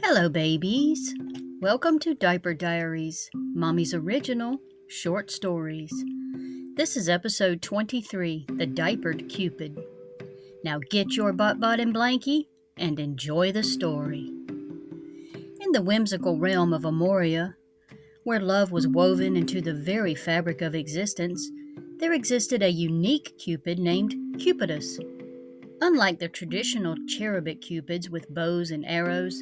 Hello, babies. Welcome to Diaper Diaries, Mommy's original short stories. This is episode 23, The Diapered Cupid. Now get your butt and blankie and enjoy the story. In the whimsical realm of Amoria, where love was woven into the very fabric of existence, there existed a unique Cupid named Cupidus. Unlike the traditional cherubic cupids with bows and arrows,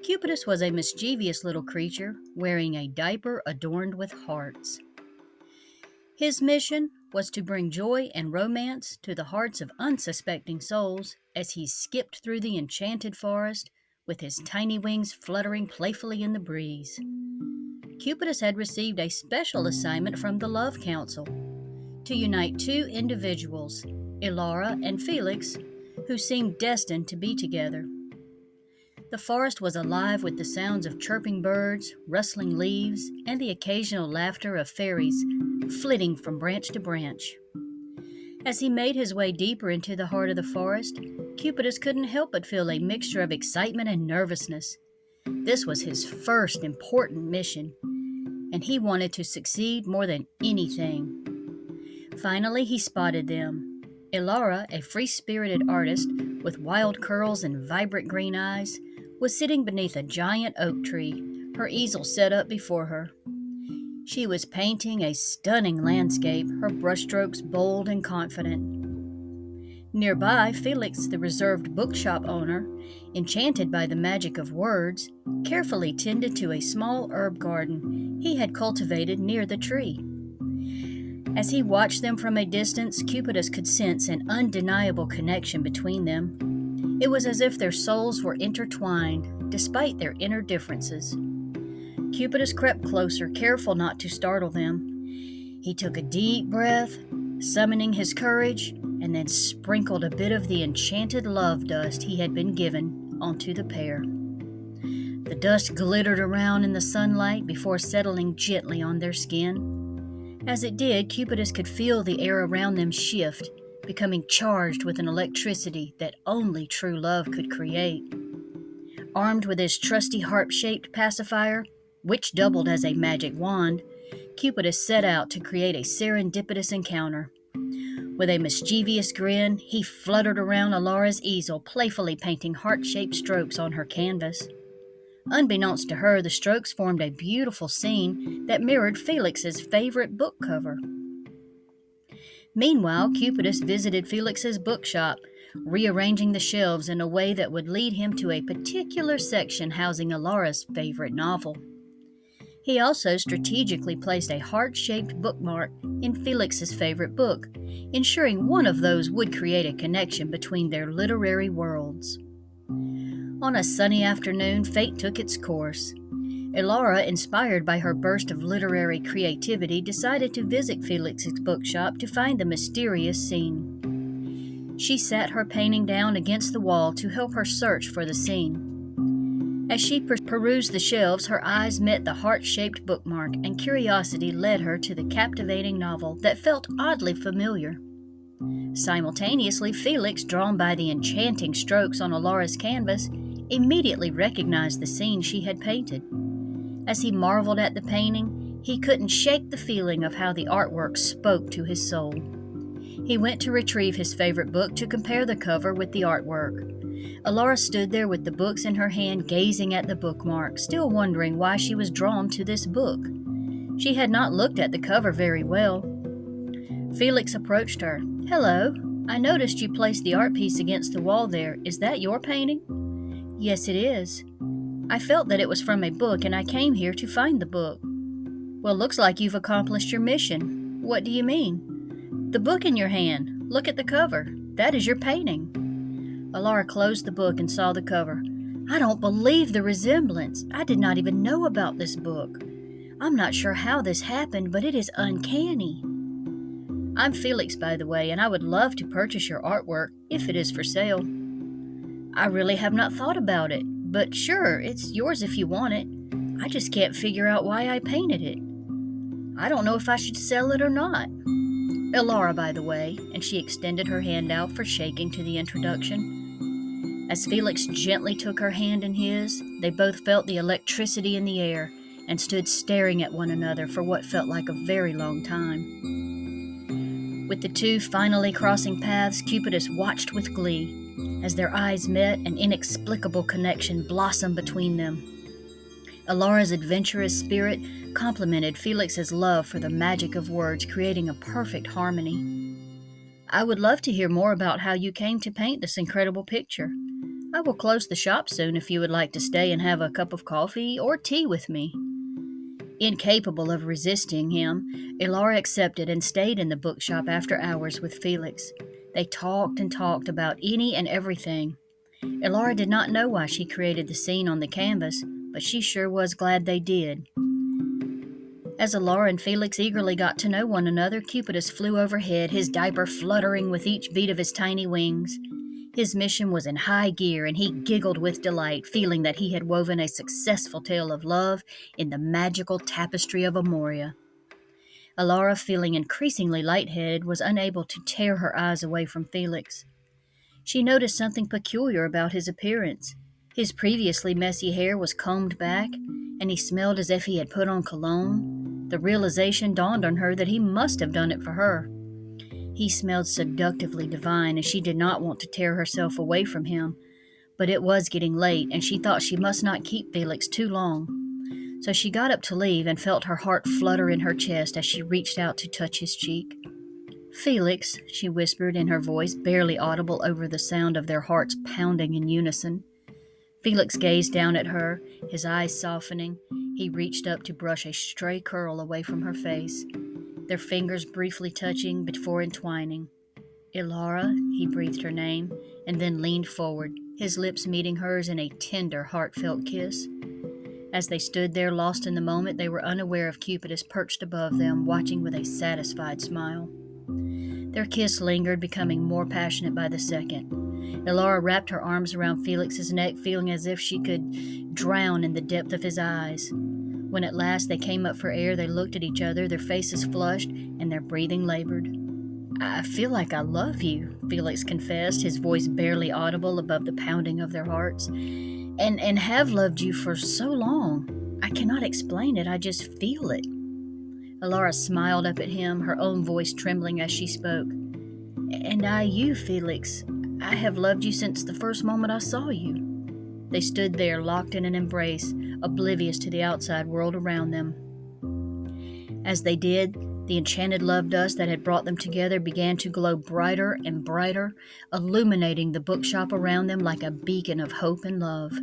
Cupidus was a mischievous little creature wearing a diaper adorned with hearts. His mission was to bring joy and romance to the hearts of unsuspecting souls as he skipped through the enchanted forest with his tiny wings fluttering playfully in the breeze. Cupidus had received a special assignment from the Love Council to unite two individuals, Elara and Felix, who seemed destined to be together. The forest was alive with the sounds of chirping birds, rustling leaves, and the occasional laughter of fairies flitting from branch to branch. As he made his way deeper into the heart of the forest, Cupidus couldn't help but feel a mixture of excitement and nervousness. This was his first important mission, and he wanted to succeed more than anything. Finally, he spotted them. Elara, a free-spirited artist with wild curls and vibrant green eyes, was sitting beneath a giant oak tree, her easel set up before her. She was painting a stunning landscape, her brushstrokes bold and confident. Nearby, Felix, the reserved bookshop owner, enchanted by the magic of words, carefully tended to a small herb garden he had cultivated near the tree. As he watched them from a distance, Cupidus could sense an undeniable connection between them. It was as if their souls were intertwined, despite their inner differences. Cupidus crept closer, careful not to startle them. He took a deep breath, summoning his courage, and then sprinkled a bit of the enchanted love dust he had been given onto the pair. The dust glittered around in the sunlight before settling gently on their skin. As it did, Cupidus could feel the air around them shift, becoming charged with an electricity that only true love could create. Armed with his trusty harp-shaped pacifier, which doubled as a magic wand, Cupidus set out to create a serendipitous encounter. With a mischievous grin, he fluttered around Elara's easel, playfully painting heart-shaped strokes on her canvas. Unbeknownst to her, the strokes formed a beautiful scene that mirrored Felix's favorite book cover. Meanwhile, Cupidus visited Felix's bookshop, rearranging the shelves in a way that would lead him to a particular section housing Elara's favorite novel. He also strategically placed a heart-shaped bookmark in Felix's favorite book, ensuring one of those would create a connection between their literary worlds. On a sunny afternoon, fate took its course. Elara, inspired by her burst of literary creativity, decided to visit Felix's bookshop to find the mysterious scene. She sat her painting down against the wall to help her search for the scene. As she perused the shelves, her eyes met the heart-shaped bookmark, and curiosity led her to the captivating novel that felt oddly familiar. Simultaneously, Felix, drawn by the enchanting strokes on Elara's canvas, immediately recognized the scene she had painted. As he marveled at the painting, he couldn't shake the feeling of how the artwork spoke to his soul. He went to retrieve his favorite book to compare the cover with the artwork. Elara stood there with the books in her hand, gazing at the bookmark, still wondering why she was drawn to this book. She had not looked at the cover very well. Felix approached her. "Hello, I noticed you placed the art piece against the wall there. Is that your painting?" "Yes, it is. I felt that it was from a book, and I came here to find the book." "Well, looks like you've accomplished your mission." "What do you mean?" "The book in your hand. Look at the cover. That is your painting." Elara closed the book and saw the cover. "I don't believe the resemblance. I did not even know about this book. I'm not sure how this happened, but it is uncanny." "I'm Felix, by the way, and I would love to purchase your artwork if it is for sale." "I really have not thought about it, but sure, it's yours if you want it. I just can't figure out why I painted it. I don't know if I should sell it or not. Elara, by the way," and she extended her hand out for shaking to the introduction. As Felix gently took her hand in his, they both felt the electricity in the air and stood staring at one another for what felt like a very long time. With the two finally crossing paths, Cupidus watched with glee. As their eyes met, an inexplicable connection blossomed between them. Elara's adventurous spirit complemented Felix's love for the magic of words, creating a perfect harmony. I would love to hear more about how you came to paint this incredible picture. I will close the shop soon if you would like to stay and have a cup of coffee or tea with me. Incapable of resisting him, Elara accepted and stayed in the bookshop after hours with Felix. They talked and talked about any and everything. Elara did not know why she created the scene on the canvas, but she sure was glad they did. As Elara and Felix eagerly got to know one another, Cupidus flew overhead, his diaper fluttering with each beat of his tiny wings. His mission was in high gear, and he giggled with delight, feeling that he had woven a successful tale of love in the magical tapestry of Amoria. Elara, feeling increasingly lightheaded, was unable to tear her eyes away from Felix. She noticed something peculiar about his appearance. His previously messy hair was combed back, and he smelled as if he had put on cologne. The realization dawned on her that he must have done it for her. He smelled seductively divine, and she did not want to tear herself away from him. But it was getting late, and she thought she must not keep Felix too long. So she got up to leave and felt her heart flutter in her chest as she reached out to touch his cheek. "Felix," she whispered in her voice, barely audible over the sound of their hearts pounding in unison. Felix gazed down at her, his eyes softening. He reached up to brush a stray curl away from her face, their fingers briefly touching before entwining. "Elara," he breathed her name, and then leaned forward, his lips meeting hers in a tender, heartfelt kiss. As they stood there, lost in the moment, they were unaware of Cupidus perched above them, watching with a satisfied smile. Their kiss lingered, becoming more passionate by the second. Elara wrapped her arms around Felix's neck, feeling as if she could drown in the depth of his eyes. When at last they came up for air, they looked at each other, their faces flushed, and their breathing labored. "I feel like I love you," Felix confessed, his voice barely audible above the pounding of their hearts. And have loved you for so long. I cannot explain it, I just feel it." Elara smiled up at him, her own voice trembling as she spoke. "And I you, Felix. I have loved you since the first moment I saw you." They stood there, locked in an embrace, oblivious to the outside world around them. As they did, the enchanted love dust that had brought them together began to glow brighter and brighter, illuminating the bookshop around them like a beacon of hope and love.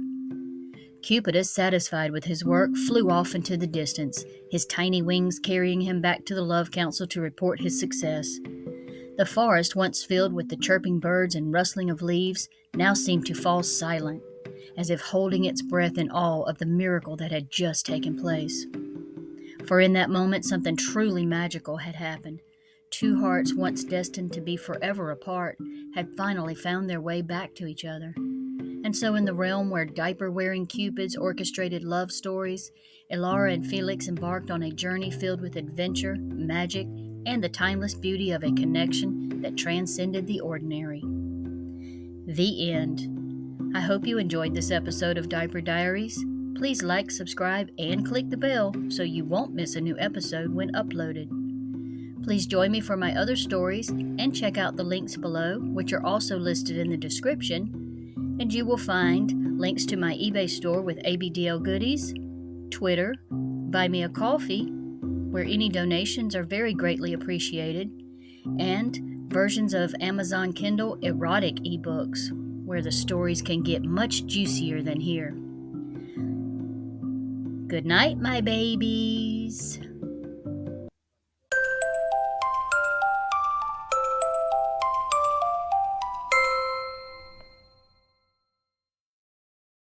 Cupidus, satisfied with his work, flew off into the distance, his tiny wings carrying him back to the Love Council to report his success. The forest, once filled with the chirping birds and rustling of leaves, now seemed to fall silent, as if holding its breath in awe of the miracle that had just taken place. For in that moment, something truly magical had happened. Two hearts once destined to be forever apart had finally found their way back to each other. And so in the realm where diaper-wearing cupids orchestrated love stories, Elara and Felix embarked on a journey filled with adventure, magic, and the timeless beauty of a connection that transcended the ordinary. The end. I hope you enjoyed this episode of Diaper Diaries. Please like, subscribe, and click the bell so you won't miss a new episode when uploaded. Please join me for my other stories and check out the links below, which are also listed in the description, and you will find links to my eBay store with ABDL goodies, Twitter, Buy Me a Coffee, where any donations are very greatly appreciated, and versions of Amazon Kindle erotic ebooks, where the stories can get much juicier than here. Good night, my babies.